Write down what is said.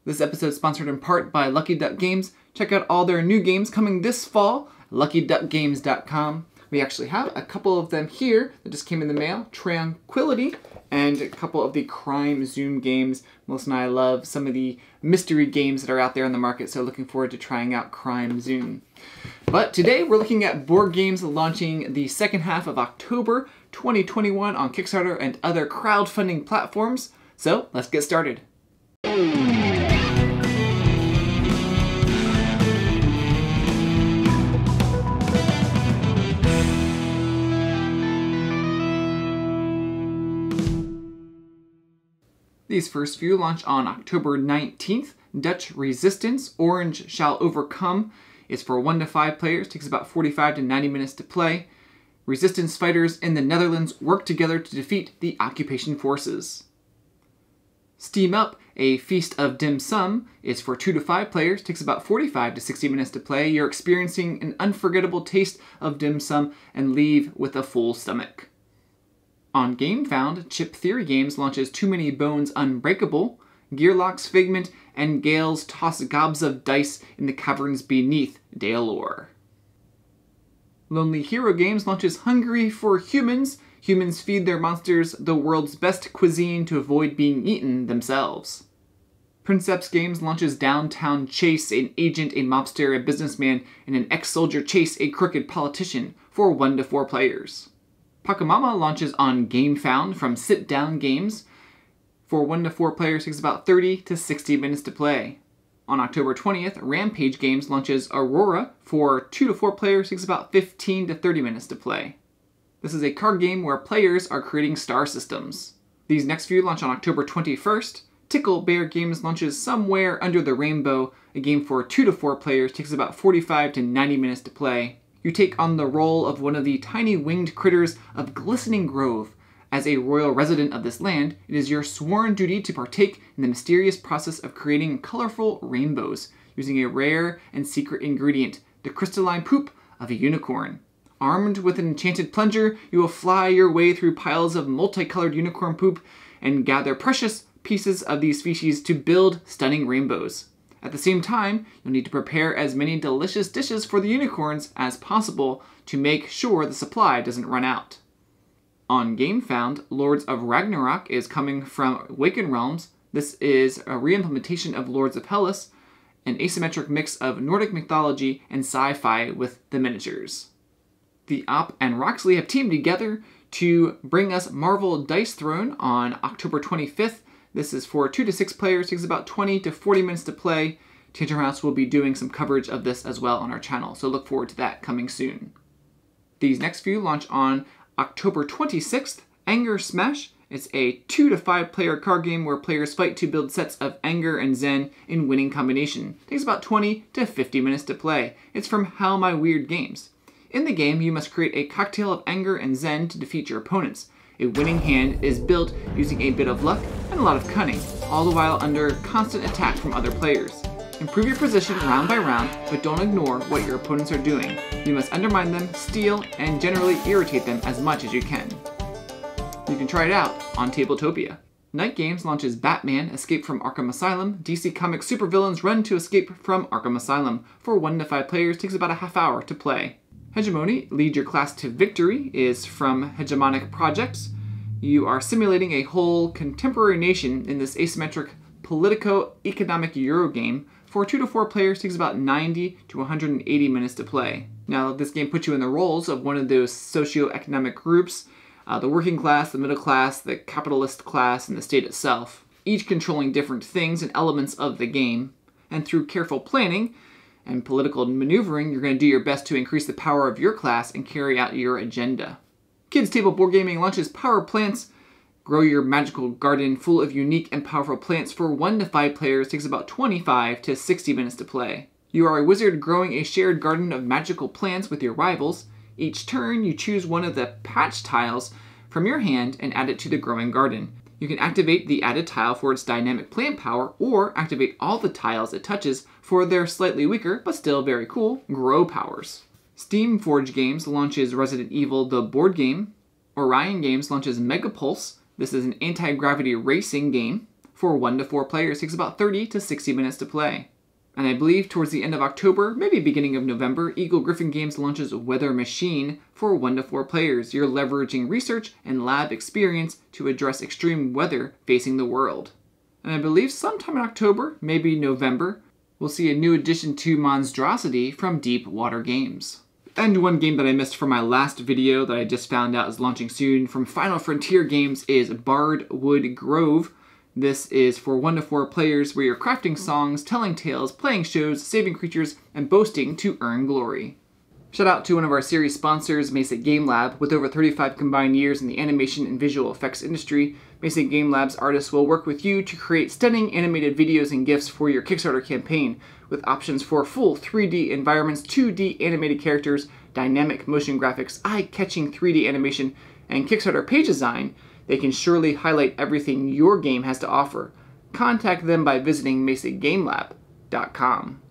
This episode is sponsored in part by Lucky Duck Games. Check out all their new games coming this fall, LuckyDuckGames.com. We actually have a couple of them here that just came in the mail, Tranquility, and a couple of the Crime Zoom games. Melissa and I love some of the mystery games that are out there in the market, so looking forward to trying out Crime Zoom. But today we're looking at Board Games launching the second half of October 2021 on Kickstarter and other crowdfunding platforms. So let's get started. These first few launch on October 19th. Dutch Resistance, Orange Shall Overcome, is for 1 to 5 players, takes about 45 to 90 minutes to play. Resistance fighters in the Netherlands work together to defeat the occupation forces. Steam Up, A Feast of Dim Sum, is for 2 to 5 players, takes about 45 to 60 minutes to play. You're experiencing an unforgettable taste of dim sum and leave with a full stomach. On Gamefound, Chip Theory Games launches Too Many Bones Unbreakable, Gearlock's Figment, and Gales toss gobs of dice in the caverns beneath Daelor. Lonely Hero Games launches Hungry for Humans. Humans feed their monsters the world's best cuisine to avoid being eaten themselves. Princeps Games launches Downtown Chase, an agent, a mobster, a businessman, and an ex-soldier chase a crooked politician for 1 to 4 players. Pachamama launches on Gamefound from Sit Down Games. For 1 to 4 players, takes about 30 to 60 minutes to play. On October 20th, Rampage Games launches Aurora. For 2 to 4 players, takes about 15 to 30 minutes to play. This is a card game where players are creating star systems. These next few launch on October 21st. Tickle Bear Games launches Somewhere Under the Rainbow, a game for 2 to 4 players, takes about 45 to 90 minutes to play. You take on the role of one of the tiny winged critters of Glistening Grove. As a royal resident of this land, it is your sworn duty to partake in the mysterious process of creating colorful rainbows, using a rare and secret ingredient, the crystalline poop of a unicorn. Armed with an enchanted plunger, you will fly your way through piles of multicolored unicorn poop and gather precious pieces of these species to build stunning rainbows. At the same time, you'll need to prepare as many delicious dishes for the unicorns as possible to make sure the supply doesn't run out. On Gamefound, Lords of Ragnarock is coming from Waken Realms. This is a re-implementation of Lords of Hellas, an asymmetric mix of Nordic mythology and sci-fi with the miniatures. The Opt and Roxley have teamed together to bring us Marvel Dice Throne on October 25th. This is for 2 to 6 players, takes about 20 to 40 minutes to play. Tantrum House will be doing some coverage of this as well on our channel, so look forward to that coming soon. These next few launch on October 26th, AngerSmash. It's a 2 to 5 player card game where players fight to build sets of anger and zen in winning combination. Takes about 20 to 50 minutes to play. It's from How My Weird Games. In the game, you must create a cocktail of anger and zen to defeat your opponents. A winning hand is built using a bit of luck and a lot of cunning, all the while under constant attack from other players. Improve your position round by round, but don't ignore what your opponents are doing. You must undermine them, steal, and generally irritate them as much as you can. You can try it out on Tabletopia. Night Games launches Batman Escape from Arkham Asylum. DC Comics supervillains run to escape from Arkham Asylum. For 1 to 5 players, takes about a half hour to play. Hegemony, Lead Your Class to Victory, is from Hegemonic Projects. You are simulating a whole contemporary nation in this asymmetric politico-economic Eurogame. For 2 to 4 players, takes about 90 to 180 minutes to play. Now, this game puts you in the roles of one of those socio-economic groups, the working class, the middle class, the capitalist class, and the state itself, each controlling different things and elements of the game. And through careful planning and political maneuvering, you're going to do your best to increase the power of your class and carry out your agenda. Kids Table Board Gaming launches Power Plants. Grow your magical garden full of unique and powerful plants. For 1 to 5 players, takes about 25 to 60 minutes to play. You are a wizard growing a shared garden of magical plants with your rivals. Each turn, you choose one of the patch tiles from your hand and add it to the growing garden. You can activate the added tile for its dynamic plant power, or activate all the tiles it touches for their slightly weaker, but still very cool, grow powers. Steamforge Games launches Resident Evil the board game. Orion Games launches MegaPulse. This is an anti-gravity racing game. for 1 to 4 players. It takes about 30 to 60 minutes to play. And I believe towards the end of October, maybe beginning of November, Eagle Gryphon Games launches Weather Machine for 1 to 4 players. You're leveraging research and lab experience to address extreme weather facing the world. And I believe sometime in October, maybe November, we'll see a new addition to Monsdrawsity from Deep Water Games. And one game that I missed from my last video that I just found out is launching soon from Final Frontier Games is Bardwood Grove. This is for 1 to 4 players where you're crafting songs, telling tales, playing shows, saving creatures, and boasting to earn glory. Shout out to one of our series sponsors, Mesa Game Lab. With over 35 combined years in the animation and visual effects industry, Mesa Game Lab's artists will work with you to create stunning animated videos and GIFs for your Kickstarter campaign, with options for full 3D environments, 2D animated characters, dynamic motion graphics, eye-catching 3D animation, and Kickstarter page design. They can surely highlight everything your game has to offer. Contact them by visiting mesagamelab.com.